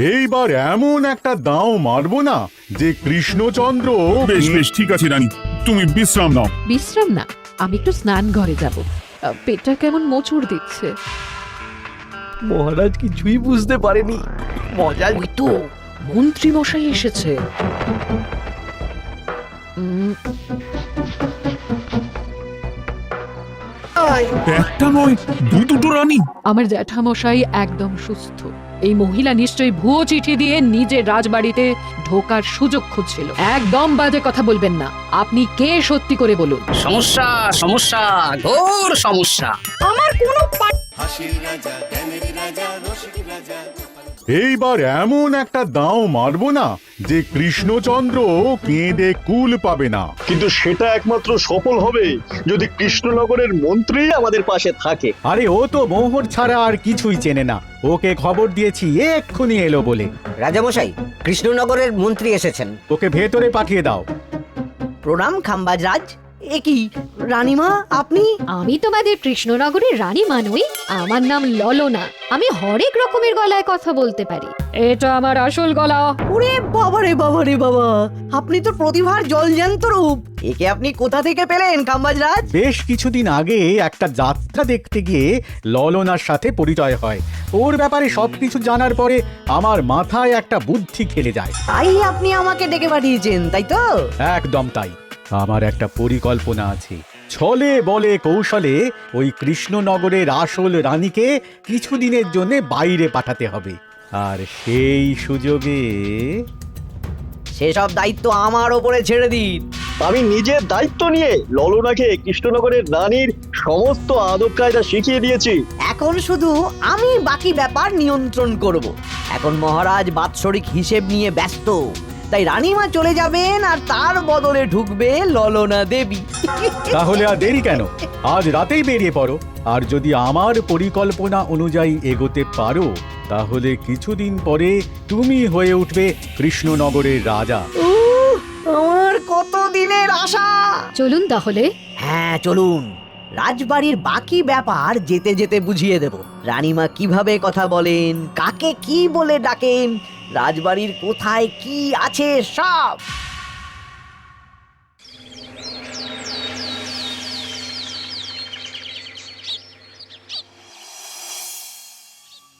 এইবার এমন একটা দাও মারবো না যে কৃষ্ণচন্দ্র বেশ বেশ ঠিক আছে রানী, তুমি বিশ্রাম নাও। বিশ্রাম না, আমি একটু স্নান ঘরে যাব। পেটটা কেমন মোচড় দিচ্ছে। মহারাজ কিছুই বুঝতে পারেনি। মজা। ওই তো মন্ত্রী মশাই এসেছে। একটা নয় দুটো রানী। আমার জ্যাঠামশাই একদম সুস্থ। এই মহিলা নিশ্চয়ই ভুয়ো চিঠি দিয়ে নিজের রাজবাড়িতে ঢোকার সুযোগ খুঁজছিল। একদম বাজে কথা বলবেন না। আপনি কে সত্যি করে বলুন। সমস্যা সমস্যা ঘোর সমস্যা। এইবার এমন একটা দাও মারবো না যে কৃষ্ণচন্দ্র কেঁদে কুল পাবে না। কিন্তু সেটা একমাত্র সফল হবে যদি কৃষ্ণনগরের মন্ত্রী আমাদের পাশে থাকে। আরে ও তো মোহর ছাড়া আর কিছুই চেনে না। ওকে খবর দিয়েছি এক্ষুনি এলো বলে। রাজামশাই, কৃষ্ণনগরের মন্ত্রী এসেছেন। ওকে ভেতরে পাঠিয়ে দাও। প্রণাম খাম্বাজ রাজ। এ কি রানীমা, আপনি? আমি তোমাদের কৃষ্ণনগরের রানীমা নই, আমার নাম ললনা। আমি হরেক রকমের গলায় কথা বলতে পারি। এটা আমার আসল গলা। ওরে বাবা রে বাবা রে বাবা, আপনি তো প্রতিভার জলজ্যান্ত রূপ। একে আপনি কোথা থেকে পেলেন খাম্বাজ রাজ? বেশ কিছুদিন আগে একটা যাত্রা দেখতে গিয়ে ললনার সাথে পরিচয় হয়। ওর ব্যাপারে সবকিছু জানার পরে আমার মাথায় একটা বুদ্ধি খেলে যায়। তাই আপনি আমাকে ডেকে পাঠিয়েছেন, তাই তো? একদম তাই। আমার একটা পরিকল্পনা আছে। ছলে বলে কৌশলে ওই কৃষ্ণনগরের আসল রানীকে কিছুদিনের জন্য বাইরে পাঠাতে হবে। আর সেই সুযোগে সেসব দায়িত্ব আমার ওপরে ছেড়ে দিন। আমি নিজের দায়িত্ব নিয়ে ললনাকে কৃষ্ণনগরের রানীর সমস্ত আদব কায়দা শিখিয়ে দিয়েছি। এখন শুধু আমি বাকি ব্যাপার নিয়ন্ত্রণ করব। এখন মহারাজ বাৎসরিক হিসেব নিয়ে ব্যস্ত, তাই রানীমা চলে যাবেন আর তার বদলে ঢুকবে ললনা দেবী। তাহলে আর দেরি কেন? আজ রাতেই বেরিয়ে পড়ো। আর যদি আমার পরিকল্পনা অনুযায়ী এগোতে পারো তাহলে কিছুদিন পরে তুমি হয়ে উঠবে কৃষ্ণনগরের রাজা। আমার কত দিনের আশা। চলুন তাহলে। হ্যাঁ চলুন। রাজবাড়ির বাকি ব্যাপার যেতে যেতে বুঝিয়ে দেব। রানীমা কিভাবে কথা বলেন, কাকে কি বলে ডাকেন, রাজবাড়ির কোথায় কি আছে সব।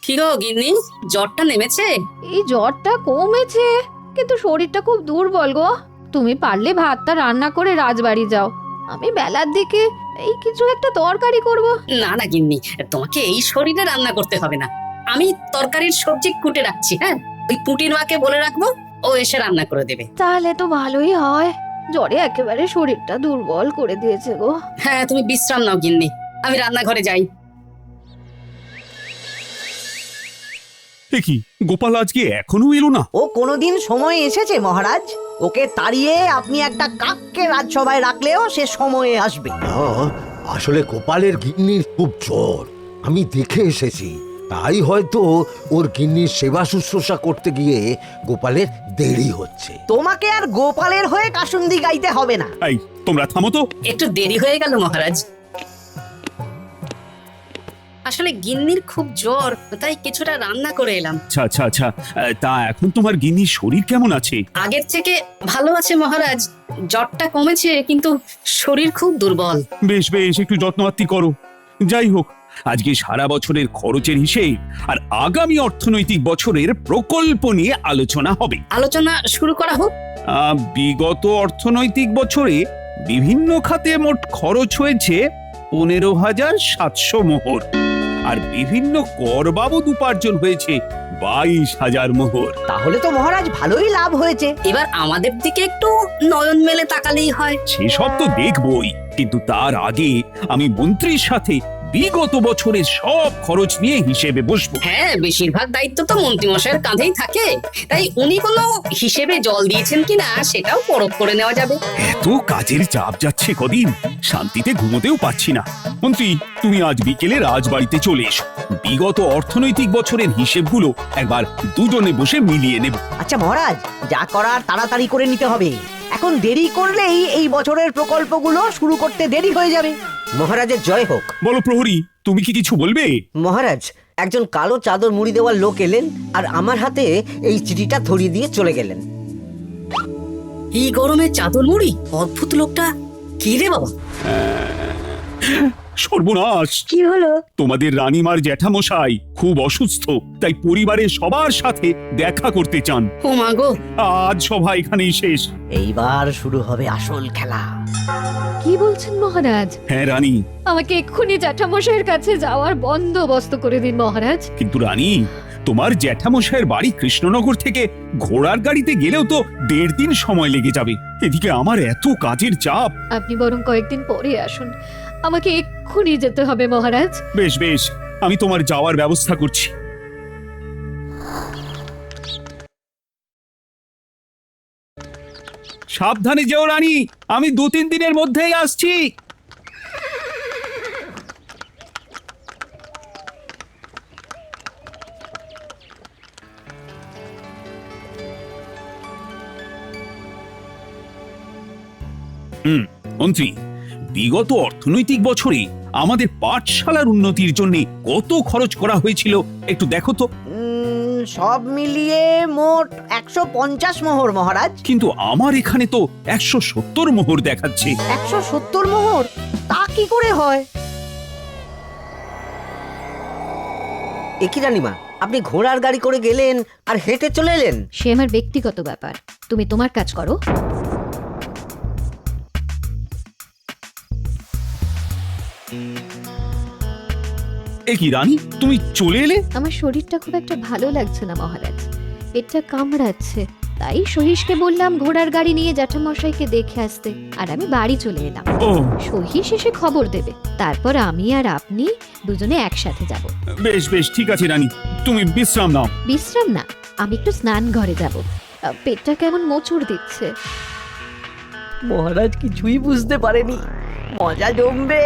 কি গো গিন্নি, জ্বরটা নেমেছে? এই জ্বরটা কমেছে, কিন্তু শরীরটা খুব দুর্বল গো। তুমি পারলে ভাতটা রান্না করে রাজবাড়ি যাও। আমি বেলার দিকে এই কিছু একটা তরকারি করব। না না গিন্নি, তোমাকে এই শরীরে রান্না করতে হবে না। আমি তরকারির সবজি কুটে রাখছি। হ্যাঁ, ওই পুটির মাকে বলে রাখবো, ও এসে রান্না করে দেবে। তাহলে তো ভালোই হয়। জ্বরে একেবারে শরীরটা দুর্বল করে দিয়েছে গো। হ্যাঁ, তুমি বিশ্রাম নাও গিন্নি, আমি রান্নাঘরে যাই। এ কি, গোপাল আজকে এখনো এলো না? ও কোনোদিন সময় এসেছে মহারাজ? ওকে তাড়িয়ে আপনি একটা কাককে রাজসভায় রাখলেও সে সময়ে আসবে। না, আসলে গোপালের গিন্নির খুব জ্বর, আমি দেখে এসেছি। তাই হয়তো ওর গিন্নির সেবা শুশ্রূষা করতে গিয়ে গোপালের দেরি হচ্ছে। তোমাকে আর গোপালের হয়ে কাসুন্দি গাইতে হবে না। এই তোমরা থামো তো। একটু দেরি হয়ে গেল মহারাজ। আসলে গিন্নির খুব জ্বর, তাই কিছুটা রান্না করে এলাম। আচ্ছা আচ্ছা আচ্ছা, তা এখন তোমার গিন্নির শরীর কেমন আছে? আগের থেকে ভালো আছে মহারাজ, জ্বরটা কমেছে, কিন্তু শরীর খুব দুর্বল। বেশ বেশ, একটু যত্নআত্তি করো। যাই হোক, আজকে সারা বছরের খরচের হিসেব আর আগামী অর্থনৈতিক বছরের প্রকল্প নিয়ে আলোচনা হবে। আলোচনা শুরু করা হোক। বিগত অর্থনৈতিক বছরে বিভিন্ন খাতে মোট খরচ হয়েছে 15,700 মোহর, আর বিভিন্ন কর বাবদ উপার্জন হয়েছে 22,000 মোহর। তাহলে তো মহারাজ ভালোই লাভ হয়েছে। এবার আমাদের দিকে একটু নয়ন মেলে তাকালেই হয়। সেসব তো দেখবই, কিন্তু তার আগে আমি মন্ত্রীর সাথে বিগত বছরের সব খরচ নিয়ে হিসেবে বসবো। হ্যাঁ, বেশিরভাগ দায়িত্ব তো মন্ত্রীমশাইয়ের কাঁধেই থাকে, তাই উনি কোনো হিসেবে জল দিয়েছেন কিনা সেটাও পরখ করে নেওয়া যাবে। এত কাজের চাপ যাচ্ছে কদিন, শান্তিতে ঘুমোতেও পাচ্ছি না। মন্ত্রী, তুমি আজ বিকেলে রাজবাড়িতে চলে এসো। বিগত অর্থনৈতিক বছরের হিসেবগুলো একবার দুজনে বসে মিলিয়ে নেব। আচ্ছা মহারাজ, যা করার তাড়াতাড়ি করে নিতে হবে। এখন দেরি করলেই এই বছরের প্রকল্পগুলো শুরু করতে দেরি হয়ে যাবে। মহারাজের জয় হোক। বলো প্রহরী, তুমি কি কিছু বলবে? মহারাজ, একজন কালো চাদর মুড়ি দেওয়ার লোক এলেন আর আমার হাতে এই চিঠিটা ধরিয়ে দিয়ে চলে গেলেন। এই গরমে চাদর মুড়ি? অদ্ভুত লোকটা। কি রে বাবা? সর্বনাশ! কি হলো? তোমাদের রানীমার জ্যাঠামশাই খুব অসুস্থ, তাই পরিবারের সবার সাথে দেখা করতে চান। ও মা গো! আজ সভা এখানেই শেষ। এইবার শুরু হবে আসল খেলা। কি বলছেন মহারাজ? হ্যাঁ রানী। আমাকে এক্ষুনি জ্যাঠামশাইয়ের কাছে যাওয়ার বন্দোবস্ত করে দিন মহারাজ। কিন্তু রানী, তোমার জ্যাঠামশাইয়ের বাড়ি কৃষ্ণনগর থেকে ঘোড়ার গাড়িতে গেলেও তো 1.5 দিন সময় লেগে যাবে। এদিকে আমার এত কাজের চাপ। আপনি বরং কয়েকদিন পরে আসুন, আমাকে এক্ষুনি যেতে হবে মহারাজ। বেশ বেশ, আমি তোমার যাওয়ার ব্যবস্থা করছি। সাবধানে যেও রানী, আমি 2-3 দিনের মধ্যেই আসছি। মন্ত্রী, বিগত অর্থনৈতিক বছরে আমাদের পাঠশালার উন্নতির জন্য কত খরচ করা হয়েছিল একটু দেখো তো। সব মিলিয়ে মোট 150 মোহর মহারাজ। কিন্তু আমার এখানে তো 170 মোহর দেখাচ্ছে। 170 মোহর? তা কি করে হয়? একই রানীমা, আপনি ঘোড়ার গাড়ি করে গেলেন আর হেঁটে চলে এলেন? সে আমার ব্যক্তিগত ব্যাপার, তুমি তোমার কাজ করো। এ কি রানী, তুমি চলে এলে? আমার শরীরটা খুব একটা ভালো লাগছে না মহারাজ, পেটটা কামড়াচ্ছে, তাই সহিশকে বললাম ঘোড়ার গাড়ি নিয়ে জ্যাঠামশাইকে দেখে আসতে, আর আমি বাড়ি চলে এলাম। ও সহিশ এসে খবর দেবে, তারপর আমি আর আপনি দুজনে একসাথে যাব। বেশ বেশ, ঠিক আছে রানী, তুমি বিশ্রাম নাও। বিশ্রাম না, আমি একটু স্নান ঘরে যাব, পেটটা কেমন মোচড় দিচ্ছে। মহারাজ কিছুই বুঝতে পারেনি, মজা জমবে।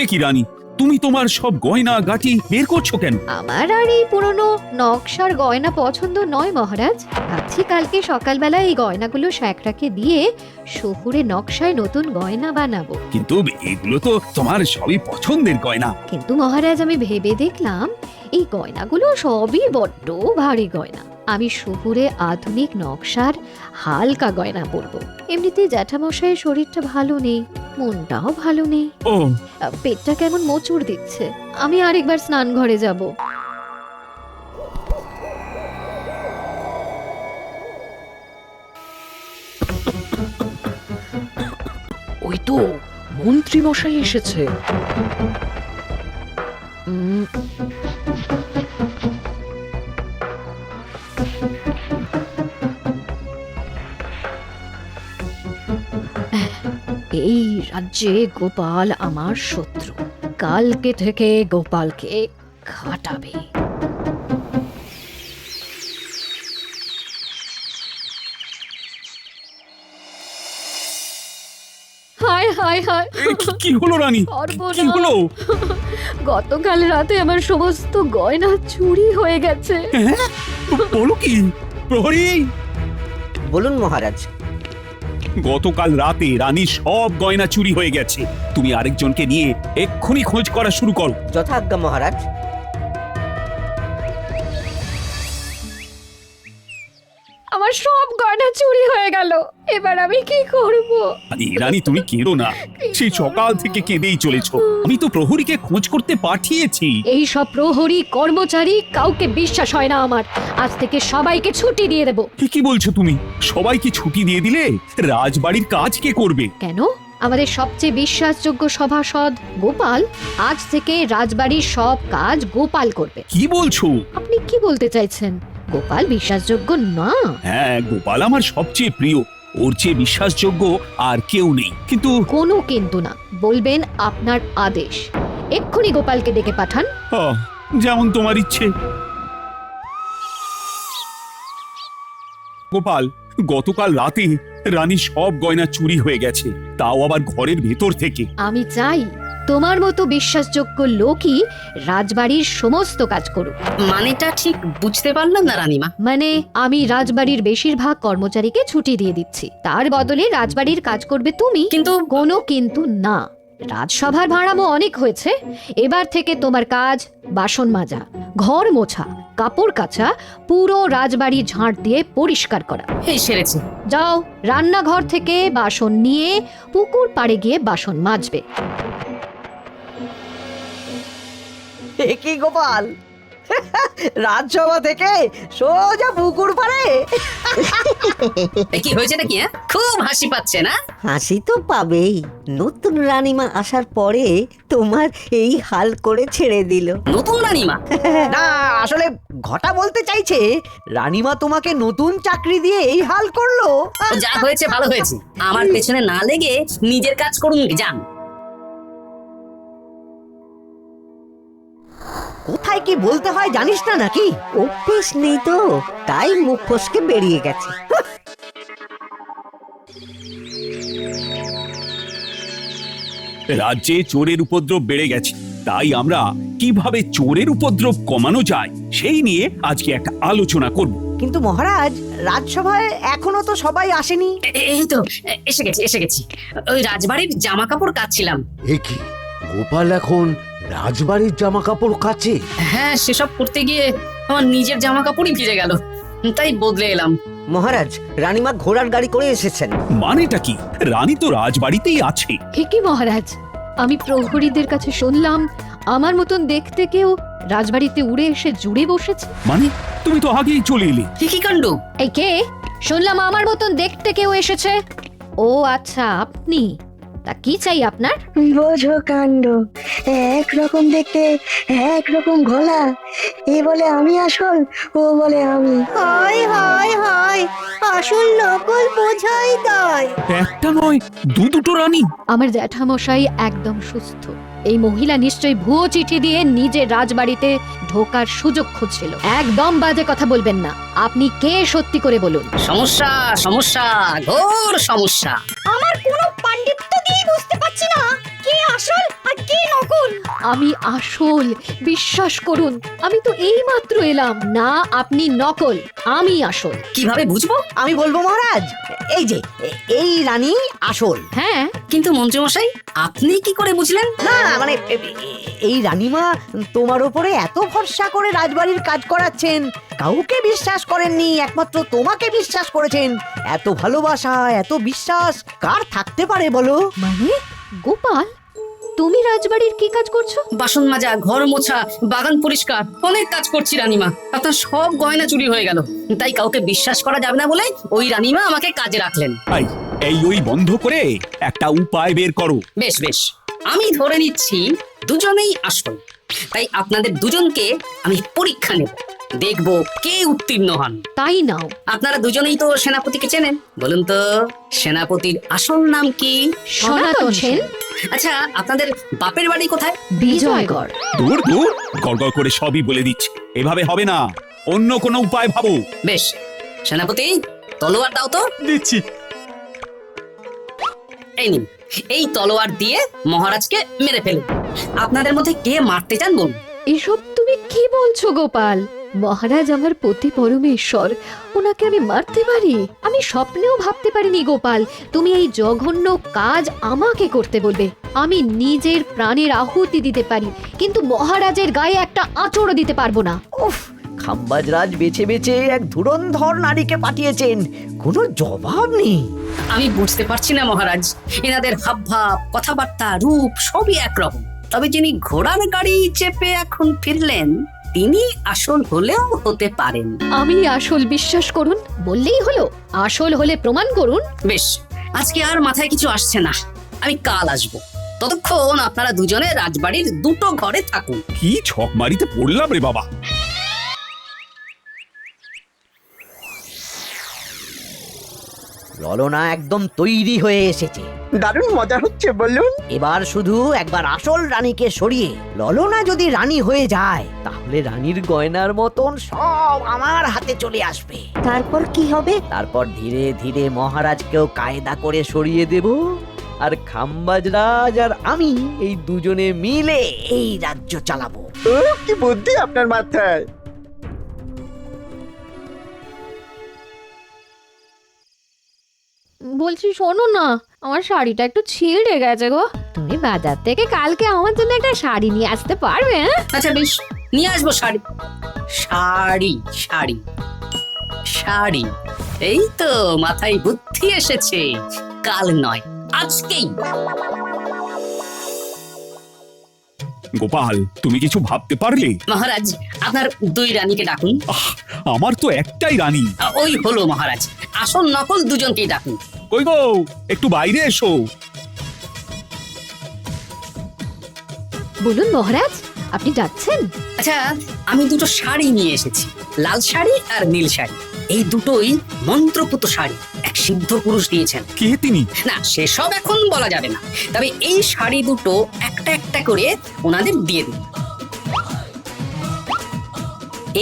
এ কি রানী, তুমি তোমার সব গয়না গাটি বের করছো কেন? আমার আর এই পুরনো নকশার গয়না পছন্দ নয় মহারাজ, ভাবছি কালকে সকালবেলা এই গয়নাগুলো শ্যাকরাকে দিয়ে শহুরে নকশায় নতুন গয়না বানাবো। কিন্তু এগুলো তো তোমার সবই পছন্দের গয়না। কিন্তু মহারাজ আমি ভেবে দেখলাম এই গয়নাগুলো সবই বড্ড ভারী গয়না, আমি শহুরে আধুনিক নকশার হালকা গয়না পরবো। এমনিতে জ্যাঠামশাইয়ের শরীরটা ভালো নেই, মনটাও ভালো নেই, ও পেটটা কেমন মোচড় দিচ্ছে, আমি আরেকবার স্নান ঘরে যাব। ওই তো মন্ত্রী মশাই এসেছে। এই রাজ্যে গোপাল আমার শত্রু, কালকে থেকে গোপালকে খাটাবে। হায় হায় হায়, কি হলো রানী, কি হলো? গতকাল রাতে আমার সমস্ত গয়না চুরি হয়ে গেছে। বলো কি প্রহরী? বলুন মহারাজ। গতকাল রাতে রানীর সব গয়না চুরি হয়ে গেছে, তুমি আরেকজনকে নিয়ে এক্ষুনি খোঁজ করা শুরু করো। যথাজ্ঞা মহারাজ। আমার সব গয়না চুরি হয়ে গেল, এবার আমি কি করব? রানী তুমি কেঁদো না, সেই সকাল থেকে কেঁদেই চলেছো। আমি তো প্রহরীকে খোঁজ করতে পাঠিয়েছি। এই সব প্রহরী কর্মচারী কাউকে বিশ্বাস হয় না আমার, আজ থেকে সবাইকে ছুটি দিয়ে দেব। কি বলছো তুমি? সবাইকে ছুটি দিয়ে দিলে রাজবাড়ির কাজ কে করবে? কেন? আমাদের সবচেয়ে বিশ্বাসযোগ্য সভাসদ গোপাল, আজ থেকে রাজবাড়ির সব কাজ গোপাল করবে। কি বলছো? আপনি কি বলতে চাইছেন? গোপাল বিশ্বাসযোগ্য না? হ্যাঁ, গোপাল আমার সবচেয়ে প্রিয়, ওর চেয়ে বিশ্বাসযোগ্য আর কেউ নেই। কিন্তু কোনো কিন্তু না, বলবেন আপনার আদেশ। এক্ষুনি গোপালকে ডেকে পাঠান। যেমন তোমার ইচ্ছে। গোপাল, গতকাল রাতে রানী সব গয়না চুরি হয়ে গেছে, তাও আবার ঘরের ভেতর থেকে। আমি চাই তোমার মতো বিশ্বাসযোগ্য লোকই রাজবাড়ির সমস্ত কাজ করুক। মানেটা ঠিক বুঝতে পারলাম না রানীমা। মানে আমি রাজবাড়ির বেশিরভাগ কর্মচারীকে ছুটি দিয়ে দিচ্ছি, তার বদলে রাজবাড়ির কাজ করবে তুমি। কিন্তু কোনো কিন্তু না, রাজসভার ভাড়ামো অনেক হয়েছে। এবার থেকে তোমার কাজ বাসন মাজা, ঘর মোছা, কাপড় কাচা, পুরো রাজবাড়ি ঝাঁট দিয়ে পরিষ্কার করা। এই সেরেছে। যাও, রান্নাঘর থেকে বাসন নিয়ে পুকুর পাড়ে গিয়ে বাসন মাজবে। এ কি গোপাল, রাজসভা থেকে সোজা পুকুর পাড়ে? কি হয়েছে নাকি? খুব হাসি পাচ্ছে না? হাসি তো পাবেই, নতুন রানীমা আসার পরে তোমার এই হাল করে ছেড়ে দিল। নতুন রানীমা? না, আসলে ঘটা বলতে চাইছে রানীমা তোমাকে নতুন চাকরি দিয়ে এই হাল করলো। যা হয়েছে ভালো হয়েছে, আমার পেছনে না লেগে নিজের কাজ করুন যান। কোথায় কি বলতে হয় জানিস না নাকি? অভ্যেস নেই তো, তাই মুখ ফসকে বেরিয়ে গেছে। রাজ্যে চোরের উপদ্রব বেড়ে গেছে, তাই আমরা কিভাবে চোরের উপদ্রব কমানো যায় সেই নিয়ে আজকে একটা আলোচনা করব। কিন্তু মহারাজ, রাজসভায় এখনো তো সবাই আসেনি। এই তো এসে গেছি। ওই রাজবাড়ির জামা কাপড় কাচ্ছিলাম। এ কি, গোপাল এখন রাজবাড়ির জামা কাপড় কাচে? হ্যাঁ, সেসব করতে গিয়ে আমার নিজের জামা কাপড়ই ভিজে গেল, তাই বদলে এলাম। মহারাজ, রানীমা ঘোড়ার গাড়ি করে এসেছেন। মানেটা কি? রানী তো রাজবাড়িতেই আছে। হে কি মহারাজ, আমি প্রহরীদের কাছে শুনলাম আমার মতন দেখতে কেউ রাজবাড়িতে উড়ে এসে জুড়ে বসেছে। মানে তুমি তো আগেই চলে এলে। কি কাণ্ড! এই কে? শুনলাম আমার মতন দেখতে কেউ এসেছে। ও আচ্ছা, আপনি। তা কি চাই আপনার? বোঝো কাণ্ড, একরকম দেখতে একরকম গলা, এ বলে আমি আসল, ও বলে আমি। হায় হায় হায়, আসল নকল বোঝাই দায়। একটা নয়, দুটো রানী। আমার জ্যাঠামশাই একদম সুস্থ। এই মহিলা নিশ্চয়ই ভুয়ো চিঠি দিয়ে নিজের রাজবাড়িতে ঢোকার সুযোগ খুঁজছিল। একদম বাজে কথা বলবেন না। আপনি কে সত্যি করে বলুন। সমস্যা সমস্যা, ঘোর সমস্যা। আমার কোনো পাণ্ডিত্য দিয়ে বুঝতে পারছি না কে আসল আর কে নকল। আমি আসল, বিশ্বাস করুন। আমি তো এইমাত্র এলাম। না, আপনি নকল, আমি আসল। কিভাবে বুঝবো? আমি বলবো মহারাজ, এই যে এই রানী আসল। হ্যাঁ, কিন্তু মন্ত্রীমশাই, আপনি কি করে বুঝলেন? না মানে এই রানীমা তোমার উপরে এত ভরসা করে রাজবাড়ির কাজ করাচ্ছেন, কাউকে বিশ্বাস করেননি, একমাত্র তোমাকে বিশ্বাস করেছেন। এত ভালোবাসা, এত বিশ্বাস কার থাকতে পারে বলো? মানে গোপাল, তুমি রাজবাড়ির কি কাজ করছো? বাসন মাজা, ঘর মোছা, বাগান পরিষ্কার, অনেক কাজ করছি রানীমা। আপনার সব গয়না চুরি হয়ে গেল, তাই কাউকে বিশ্বাস করা যাবে না বলে ওই রানীমা আমাকে কাজে রাখলেন। এই ওই বন্ধ করে একটা উপায় বের করো। বেশ বেশ, আমি ধরে নিচ্ছি দুজনেই আসল। তাই আপনাদের দুজনকে আমি পরীক্ষা নেব, দেখবো কে উত্তীর্ণ হন। তাই নাও। আপনারা দুজনেই তো সেনাপতিকে চেনেন, বলুন তো সেনাপতির আসল নাম কি? সনাতন সেন। আচ্ছা, আপনাদের বাপের বাড়ি কোথায়? বিজয়গড়। দূর দূর, গড়গড় করে সবই বলে দিচ্ছে। এভাবে হবে না, অন্য কোনো উপায় ভাবো। বেশ, সেনাপতি তলোয়ার দাও তো। দিচ্ছি। এই নিন, এই তলোয়ার দিয়ে মহারাজকে মেরে ফেলুন। আপনাদের মধ্যে কে মারতে চান বলুন। এসব তুমি কি বলছো গোপাল? মহারাজ আমার পতি পরমেশ্বর, ওনাকে আমি মারতে পারি? আমি স্বপ্নেও ভাবতে পারিনি গোপাল তুমি এই জঘন্য কাজ আমাকে করতে বলবে। আমি নিজের প্রাণের আহুতি দিতে পারি, কিন্তু মহারাজের গায়ে একটা আঁচড়ও দিতে পারবো না। উফ, খাম্বাজরাজ বেছে বেছে এক ধুরন্ধর নারীকে পাঠিয়েছেন, কোনো জবাব নেই। আমি বুঝতে পারছি না মহারাজ, এনাদের হাবভাব, কথাবার্তা, রূপ সবই একরকম। তবে যিনি ঘোড়ার গাড়ি চেপে এখন ফিরলেন, তিনি আসল হলেও হতে পারেন। আমি আসল, বিশ্বাস করুন। বললেই হলো? আসল হলে প্রমাণ করুন। বেশ, আজকে আর মাথায় কিছু আসছে না, আমি কাল আসবো। ততক্ষণ আপনারা দুজনে রাজবাড়ির দুটো ঘরে থাকুন। কি ছক মারিতে পড়লাম রে বাবা। ললনা একদম তৈরি হয়ে এসেছে। দারুণ মজা হচ্ছে বলুন। এবার শুধু একবার আসল রানীকে সরিয়ে ললনা যদি রানী হয়ে যায়, তাহলে রানীর গয়নার মতন সব আমার হাতে চলে আসবে। তারপর কি হবে? তারপর ধীরে ধীরে মহারাজকেও কায়দা করে সরিয়ে দেব, আর খাম্বাজ রাজ আর আমি এই দুজনে মিলে এই রাজ্য চালাবো। কি বুদ্ধি আপনার মাথায়! বলছি শোনো না, আমার শাড়িটা একটু ছিঁড়ে গেছে গো। তুমি বাজার থেকে কালকে আমার জন্য একটা শাড়ি নিয়ে আসতে পারবে? হ্যাঁ? আচ্ছা বেশ, নিয়ে আসবো শাড়ি। শাড়ি শাড়ি শাড়ি, এই তো মাথায় বুদ্ধি এসেছে। কাল নয়, আজকেই। গোপাল, তুমি কিছু ভাবতে পারলে? মহারাজ, আপনার দুই রানীকে ডাকুন। আমার তো একটাই রানী। ওই হলো মহারাজ, আসল নকল দুজনকেই ডাকুন। কই গো, একটু বাইরে এসো। বলুন মহারাজ, আপনি ডাকছেন? আচ্ছা, আমি দুটো শাড়ি নিয়ে এসেছি, লাল শাড়ি আর নীল শাড়ি। এই দুটোই মন্ত্রপুত শাড়ি, এক সিদ্ধ পুরুষ দিয়েছেন। কে তিনি? না, সেসব এখন বলা যাবে না, তবে এই শাড়ি দুটো একটা একটা করে ওনাদের দিয়ে দিন।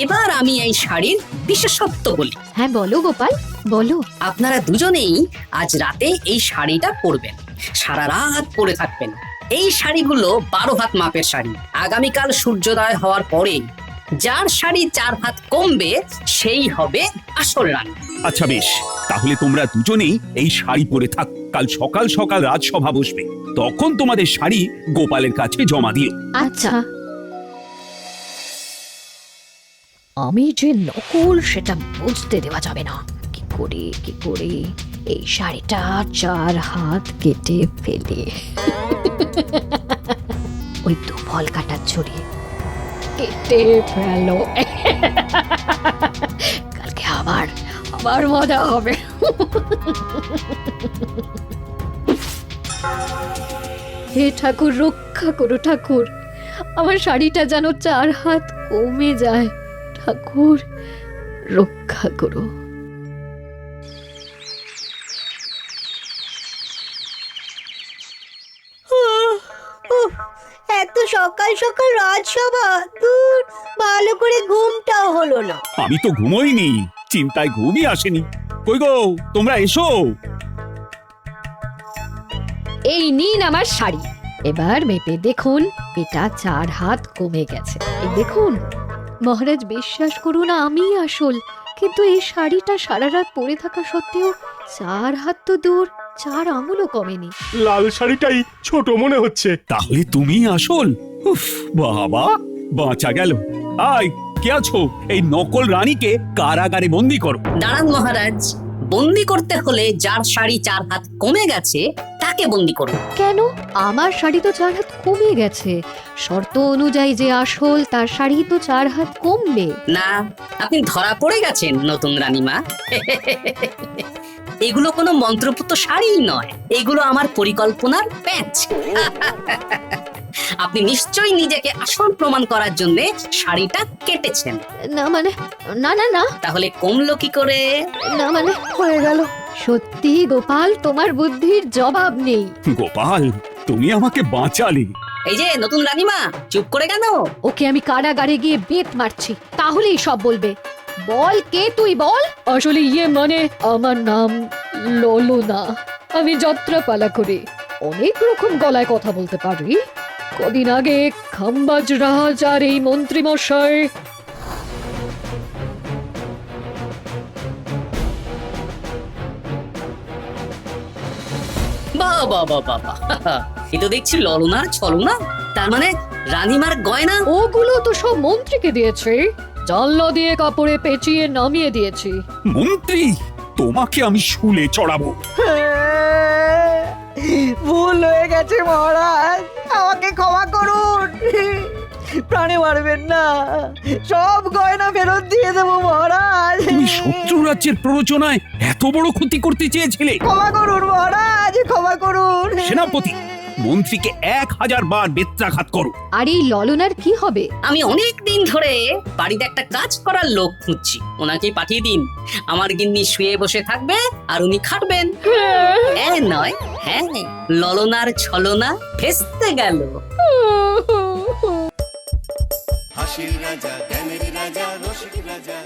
এবার আমি এই শাড়ির বিশেষত্ব বলি। হ্যাঁ বলো গোপাল, বলো। আপনারা দুজনেই আজ রাতে এই শাড়িটা পরবেন, সারা রাত পরে থাকবেন। এই শাড়িগুলো 12 হাত মাপের শাড়ি। আগামীকাল সূর্যোদয় হওয়ার পরে যার শাড়ি 4 হাত কমবে সেই হবে আসল রানী। আচ্ছা বেশ, তাহলে তোমরা দুজনেই এই শাড়ি পরে থাক। কাল সকাল সকাল রাজসভা বসবে, তখন তোমাদের শাড়ি গোপালের কাছে জমা দিও। আচ্ছা। আমি যে নকল সেটা বুঝতে দেওয়া যাবে না। কি করে এই শাড়িটা 4 হাত কেটে ফেলে ওই 2 ফল কাটার ছড়ি কেটে ফেলো। কালকে আবার মজা হবে। হে ঠাকুর, রক্ষা করো ঠাকুর, আমার শাড়িটা যেন 4 হাত কমে যায়। ঠাকুর রক্ষা করো। এত সকাল সকাল রাজসভা, দূর, ভালো করে ঘুমটাও হলো না। আমি তো ঘুমোইনি, চিন্তায় ঘুমই আসেনি। কই গো, তোমরা এসো। এই নিন আমার শাড়ি, এবার মেপে দেখুন, এটা 4 হাত কমে গেছে। এই দেখুন মহারাজ, বিশ্বাস করুন আমি আসল, কিন্তু এই শাড়িটা সারা রাত পরে থাকা সত্ত্বেও 4 হাত তো দূর, 4 আঙুলও কমেনি। লাল শাড়িটাই ছোট মনে হচ্ছে। তাহলে তুমি আসল? উফ, বাবা, বাঁচা গেল। আয়, কে আছো? এই নকল রানীকে কারাগারে বন্দি করো। দাঁড়ান মহারাজ, বন্দি করতে হলে যার শাড়ি 4 হাত কমে গেছে তাকে বন্দি করুন। কেন? আমার শাড়ি তো 4 হাত কমে গেছে। শর্ত অনুযায়ী যে আসল তার শাড়ি তো 4 হাত কমবে না। আপনি ধরা পড়ে গেছেন নতুন রানীমা। এগুলো কোনো মন্ত্রপুত শাড়ি নয়, এগুলো আমার পরিকল্পনার প্যাচ। আপনি নিশ্চয়ই নিজেকে আসল প্রমাণ করার জন্য শাড়িটা কেটেছেন। না মানে, না না না। তাহলে কমলো কি করে? না মানে, হয়ে গেল। সত্যি গোপাল, তোমার বুদ্ধির জবাব নেই। গোপাল, তুমি আমাকে বাঁচালে। এই যে নতুন রানীমা, চুপ করে কেন? ওকে আমি কারাগারে গিয়ে বেত মারছি, তাহলেই সব বলবে। বল, কে তুই বল। আসলে মানে আমার নাম ললনা। আমি যাত্রাপালা করি, অনেক রকম গলায় কথা বলতে পারি। কদিন আগে খাম্বাজ রাজ আর এই মন্ত্রী মশাই বাবা বাবা, এ তো দেখছি ললনা ছলনা। তার মানে রানীমার গয়না? ওগুলো তো সব মন্ত্রীকে দিয়েছে, জানলা দিয়ে কাপড়ে পেঁচিয়ে নামিয়ে দিয়েছি। মন্ত্রী, তোমাকে আমি শুলে চড়াবো। ভুল হয়ে গেছে মহারাজ, আমাকে ক্ষমা করুন। প্রাণে মারবেন না, সব গয়না ফেরত দিয়ে দেবো মহারাজ। তুমি শত্রু রাজ্যের প্ররোচনায় এত বড় ক্ষতি করতে চেয়েছিলে? ক্ষমা করুন মহারাজ, ক্ষমা করুন। সেনাপতি, মন্ত্রীকে 1000 বার বেত্রাঘাত করো। আর এই ললনার কি হবে? আমি অনেক দিন ধরে বাড়িতে একটা কাজ করার লোক খুঁজছি, ওনাকে পাঠিয়ে দিন। আমার গিন্নি শুয়ে বসে থাকবে আর উনি খাটবেন। নয়, হ্যাঁ, ললনার ছলনা ফেস্তে গেল। হাসির রাজা, জ্ঞানের রাজা, রসিক রাজা।